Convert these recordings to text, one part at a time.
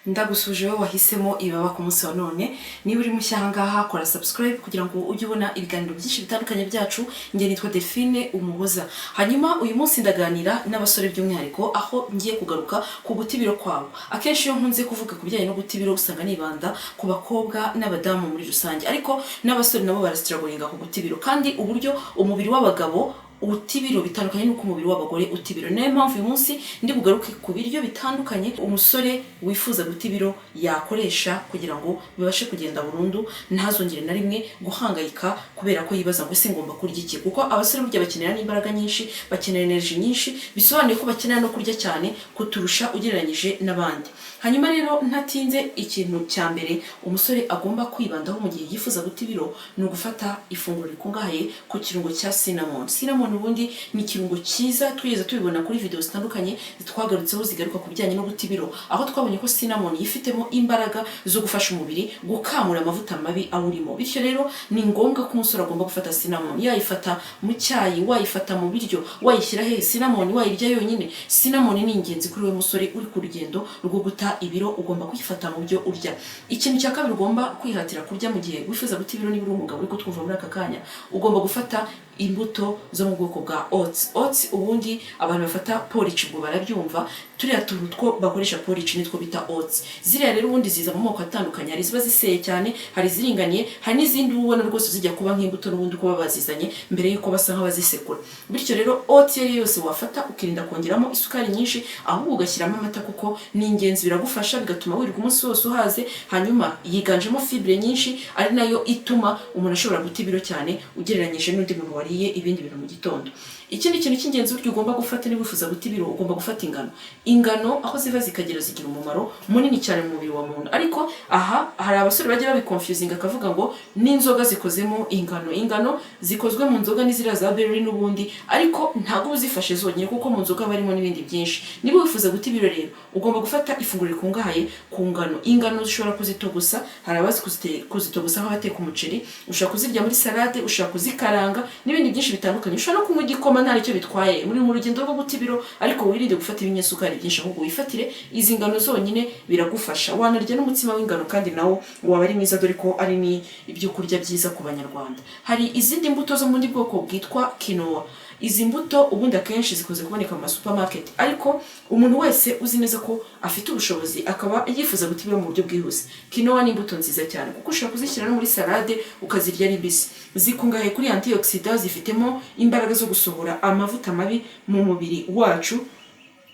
Ndagusuje wowe wahisemo ibaba ku munsi wa none. Niba uri mushya ahangaha kora subscribe kugira ngo ujye ubona ibiganiro byinshi bitandukanye byacu. Njye nitwa Delphine Umuhoza. Hanyuma uyu munsi ndaganira n'abasore by'umwihariko aho ngiye kugaruka ku gutibiro kwabo. Akenshi iyo nkunze kuvuga ku bijyanye no gutibiro usanga nibanda ku bakobwa n'abadamu muri rusange, ariko n'abasore nabo barastrugglinga ku gutibiro, kandi uburyo umubiri w'abagabo utibiro bitandukanye nuko umubiri w'abagore utibiro. Niyo mpamvu uyu munsi ndi bugaruke ku biryo bitandukanye umusore wifuza gutibiro yakoresha kugira ngo bibashe kugenda burundu, ntazongere na rimwe guhangayika kubera ko yibaza ngo ese ngomba kurya iki, kuko abasore burya bakenera n'imbaraga nyinshi, bakenera energy nyinshi, bisobanuye ko bakenera no kurya cyane kuturusha ugereranyije n'abandi. Hanyuma rero ntatinze, ikintu cya mbere umusore agomba kwibandaho mu gihe yifuza gutibiro ni ugufata ifunguro rikungahaye ku kirungo cya cinnamon. Cinnamon ubundi ni ikirungo cyiza twigeze tubibona kuri video zitandukanye twagarutseho zigaruka ku bijyanye no gutibiro, aho twabonye ko cinnamon yifitemo imbaraga zo gufasha umubiri gukamura amavuta mabi awurimo. Bityo rero ni ngombwa ko umusore agomba gufata cinnamon, yayifata mu cyayi, wayifata mu biryo, wayishyira he, cinnamon wayirya yonyine. Cinnamon ni ingenzi kuri we musore uri ku rugendo rwo guta ibiro, ugomba kuyifata mu byo urya. Ikintu cya kabiri ugomba kwihatira kurya mu gihe wifuza gutibiro, niba uri umugabo uri kutwumva muri aka kanya, ugomba gufata imbuto zo mu bwoko bwa oats. Oats ubundi abantu bafata porridge ubwo barabyumva, turiya tuntu two bakoresha porridge nitwo bita oats. Ziriya rero ubundi ziza mu moko atandukanye, hari ziba ziseye cyane, hari ziringaniye, hari n'izindi ubona rwose zijya kuba nk'imbuto n'ubundi uko babazizanye mbere yuko basa nk'abazisekura. Bityo rero oats iyo yose wafata ukirinda kongeramo isukari nyinshi, ahubwo ugashyiramo amata kuko ni ingenzi, biragufasha bigatuma wirirwa umunsi wose uhaze. Hanyuma yiganjemo fibre nyinshi, ari nayo ituma umuntu ashobora guta ibiro cyane ugereranyije n'undi muntu wariye ibindi bintu mu gitondo. Ikindi kintu cy'ingenzi buryo ugomba gufata niba wifuza gutibiro, ugomba gufata ingano. Ingano aho ziva zikagera zigira umumaro munini cyane mu mubiri wa muntu, ariko aha hari abasore bajya babiconfusinga akavuga ngo n'inzoga zikozemo ingano. Ingano zikozwe mu nzoga n'iziriya za berry n'ubundi, ariko ntabwo uzifashe zonyine kuko mu nzoga barimo n'ibindi byinshi. Niba wifuza gutibiro rero ugomba gufata ifunguro rikungahaye ku ngano. Ingano zishobora kuzitogusa, hari abazi kuzitogusa aho bateka umuceri, ushobora kuzirya muri salade, ushobora kuzikaranga n'ibindi byinshi bitandukanye. Ushobora no kunywa igikoma nta icyo bitwaye muri mu rugendo rwo gutibiro, ariko wirinde gufata ibinyasukari byinshi, ahubwo wifatire izi ngano zonyine biragufasha. Wanarya n'umutsima w'ingano kandi nawo waba ari mwiza, dore ko ari ni ibyo kurya byiza ku Banyarwanda. Hari izindi mbuto zo mu bundi bwoko bwitwa quinoa. Izi mbuto ubundi akenshi zikoze kuboneka mu supermarket, ariko umuntu wese uzi neza ko afite ubushobozi akaba yifuza gutibira mu buryo bwihuse, quinoa ni imbuto nziza cyane kuko ushobora kuzishyira no muri salade ukazirya ari mbisi. Zikungahaye kuri antioxidants, zifitemo imbaraga zo gusohora amavuta mabi mu mubiri wacu.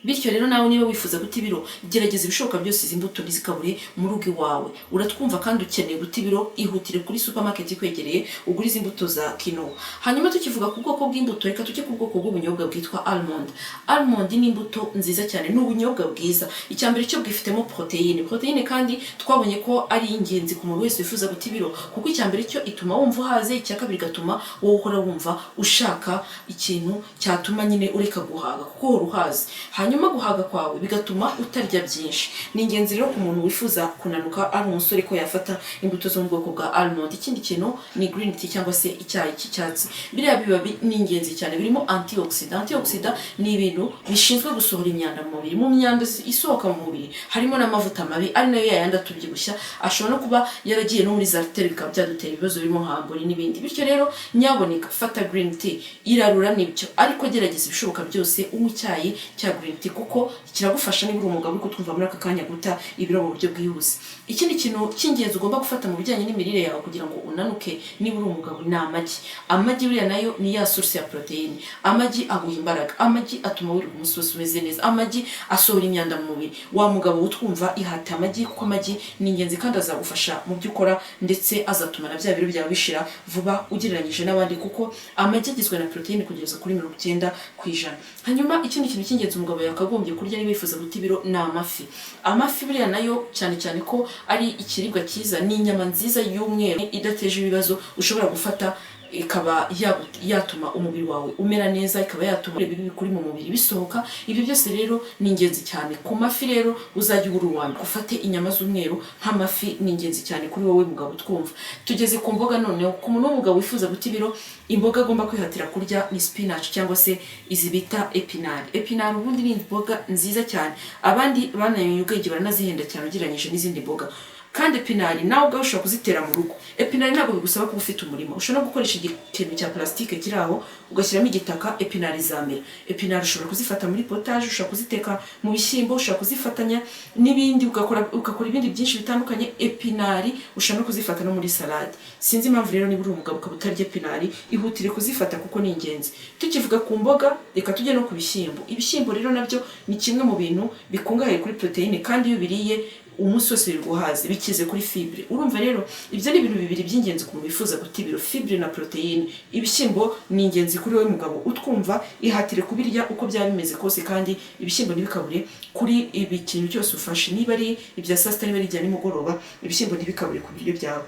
Bityo rero nawe niba wifuza gutibiro, gerageza ibishoboka byose izi mbuto ntizikabure mu rugo iwawe. Uratwumva kandi ukeneye gutibiro, ihutire kuri supermarket ikwegereye ugure izi mbuto za quinoa. Hanyuma tukivuga ku bwoko bw'imbuto, reka tujye ku bwoko bw'ubunyobwa bwitwa almond. Almond ni imbuto nziza cyane, ni ubunyobwa bwiza. Icyambere cyo bwifitemo proteine. Proteine kandi twabonye ko ari ingenzi ku muntu wese wifuza gutibiro, kuko icyambere cyo ituma wumva uhaze, icya kabiri gatuma wowe uhora wumva ushaka ikintu cyatuma nyine ureka guhaga kuko uhora uhaze. Hanyuma guhaga kwawe bigatuma utarya byinshi. Ni ingenzi rero ku muntu wifuza kunanuka ari umusore ko yafata imbuto zo mu bwoko bwa almond. Ikindi kintu ni green tea cyangwa se icyayi cy'icyatsi. Biriya bibabi ni ingenzi cyane, birimo antioxidant. Antioxidant ni ibintu bishinzwe gusohora imyanda mu mubiri. Mu myanda isohoka mu mubiri harimo n'amavuta mabi, ari nayo yayandi atubyibushya, ashobora no kuba yaragiye no muri za artère bikaba byadutera ibibazo birimo nk'ambori n'ibindi. Bityo rero nyaboneka fata green tea, irarura nibyo, ariko gerageza ibishoboka byose unywa icyayi cya green tea kuko kiragufasha niba uri umugabo uri kutwumva muri aka kanya guta ibiro mu buryo bwihuse. Ikindi kintu cy'ingenzi ugomba gufata mu bijyanye n'imirire yawe kugira ngo unanuke niba uri umugabo ni amagi. Amagi buriya nayo ni ya source ya proteine. Amagi aguha imbaraga, amagi atuma wirirwa umunsi wose umeze neza, amagi asohora imyanda mu mubiri. Wa mugabo utwumva ihate amagi, kuko amagi ni ingenzi kandi azagufasha mu byo ukora, ndetse azatuma na bya biro byawe bishira vuba ugereranyije n'abandi, kuko amagi agizwe na proteine kugeza kuri 90%. Hanyuma ikindi kintu cy'ingenzi umugabo yakagombye kurya niba yifuza guta ibiro ni amafi. Amafi buriya nayo cyane cyane ko ari ikiribwa cyiza, ni inyama nziza y'umweru idateje ibibazo ushobora gufata ikaba yatuma umubiri wawe umera neza, ikaba yatuma ibibi kuri mu mubiri bisohoka. Ibyo byose rero ni ingenzi cyane. Ku mafi rero uzajya ugura uwambere ufate inyama z'umweru nk'amafi, ni ingenzi cyane kuri wowe mugabo twumva. Tugeze ku mboga noneho. Ku muntu w'umugabo wifuza guta ibiro, imboga agomba kwihatira kurya ni spinach cyangwa se izi bita epinari. Epinari ubundi ni imboga nziza cyane, abandi bananiye ubwenge baranazihenda cyane ugereranyije n'izindi mboga. Kandi epinari nawe ubwawe ushobora kuzitera mu rugo. Epinari ntabwo bigusaba kuba ufite umurima, ushobora gukoresha ikintu cya plastique kiri aho ugashyiramo igitaka, epinari zamera. Epinari ushobora kuzifata muri potage, ushobora kuziteka mu bishyimbo, ushobora kuzifatanya n'ibindi ugakora ibindi byinshi bitandukanye. Epinari ushobora kuzifata no muri salade. Sinzi impamvu rero niba uri umugabo ukaba utarya epinari, ihutire kuzifata kuko ni ingenzi. Tukivuga ku mboga, reka tujye no ku bishyimbo. Ibishyimbo rero nabyo ni kimwe mu bintu bikungahaye kuri proteine, kandi iyo biriye umunsi wose biguhaze, bikize kuri fibre. Urumva rero ibyo ni ibintu bibiri by'ingenzi ku muntu wifuza guta ibiro, fibre na proteine. Ibishyimbo ni ingenzi kuri wowe mugabo utwumva, ihatire kubirya uko byaba bimeze kose, kandi ibishyimbo ntibikabure kuri ibi kintu cyose ufashe. Niba ari ibya saa sita, niba ari ibya nimugoroba, ibishyimbo ntibikabure ku biryo byawe.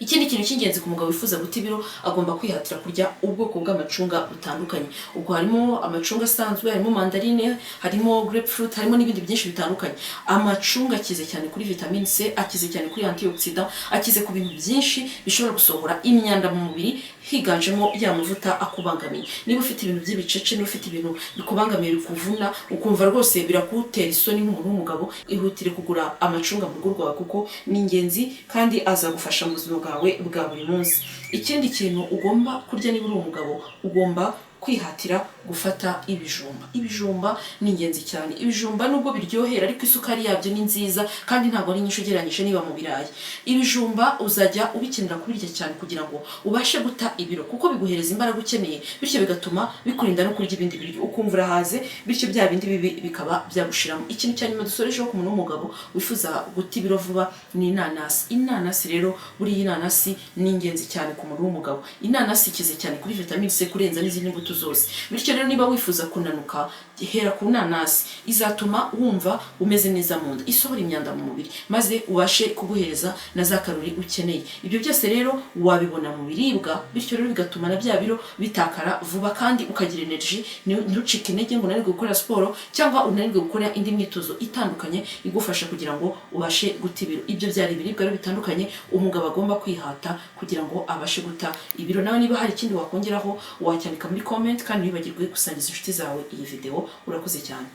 Ikindi kintu cy'ingenzi ku mugabo wifuza guta ibiro, agomba kwihatira kurya ubwoko bw'amacunga butandukanye. Ubwo harimo amacunga asanzwe, harimo mandarine, harimo grapefruit, harimo n'ibindi byinshi bitandukanye. Amacunga akize cyane kuri vitamine C, akize cyane kuri antioxidant, akize ku bintu byinshi bishobora gusohora imyanda mu mubiri, higanjemo ya mavuta akubangamiye. Niba ufite ibintu by'ibicece, niba ufite ibintu bikubangamiye bikuvuna, ukumva rwose birakutera isoni nk'umuntu w'umugabo, ihutire kugura amacunga mu rugo rwawe kuko ni ingenzi kandi azagufasha mu buzima bwawe bwa buri munsi. Ikindi kintu ugomba kurya niba uri umugabo, ugomba kwihatira gufata ibijumba. Ibijumba ni ingenzi cyane. Ibijumba nubwo biryohera ariko isukari yabyo ni nziza kandi ntabwo ari nyinshi ugereranyije niba mu birayi. Ibijumba uzajya ubikenera kubirya cyane kugira ngo ubashe guta ibiro, kuko biguhereza imbaraga ukeneye, bityo bigatuma bikurinda no kurya ibindi biryo ukumva urahaze, bityo bya bindi bibi bikaba byagushiramo. Ikintu cya nyuma dusorejeho ku muntu w'umugabo wifuza guta ibiro vuba ni inanasi. Inanasi rero, buriya inanasi ni ingenzi cyane ku muntu w'umugabo. Inanasi ikize cyane kuri vitamine C kurenza n'izindi mbuto zose. Bityo rero niba wifuza kunanuka, hera ku nanasi, izatuma wumva umeze neza mu nda, isohora imyanda mu mubiri, maze ubashe kuguhereza na za karori ukeneye. Ibyo byose rero wabibona mu biribwa, bityo rero bigatuma na bya biro bitakara vuba kandi ukagira energy, ntucike intege ngo unanirwe gukora siporo cyangwa unanirwe gukora indi myitozo itandukanye igufasha kugira ngo ubashe guta ibiro. Ibyo byari ibiribwa rero bitandukanye umugabo agomba kwihata kugira ngo abashe guta ibiro. Nawe niba hari ikindi wakongeraho wacyandika muri comment, kandi wibagirwe gusangiza inshuti zawe iyi video. Urakoze cyane.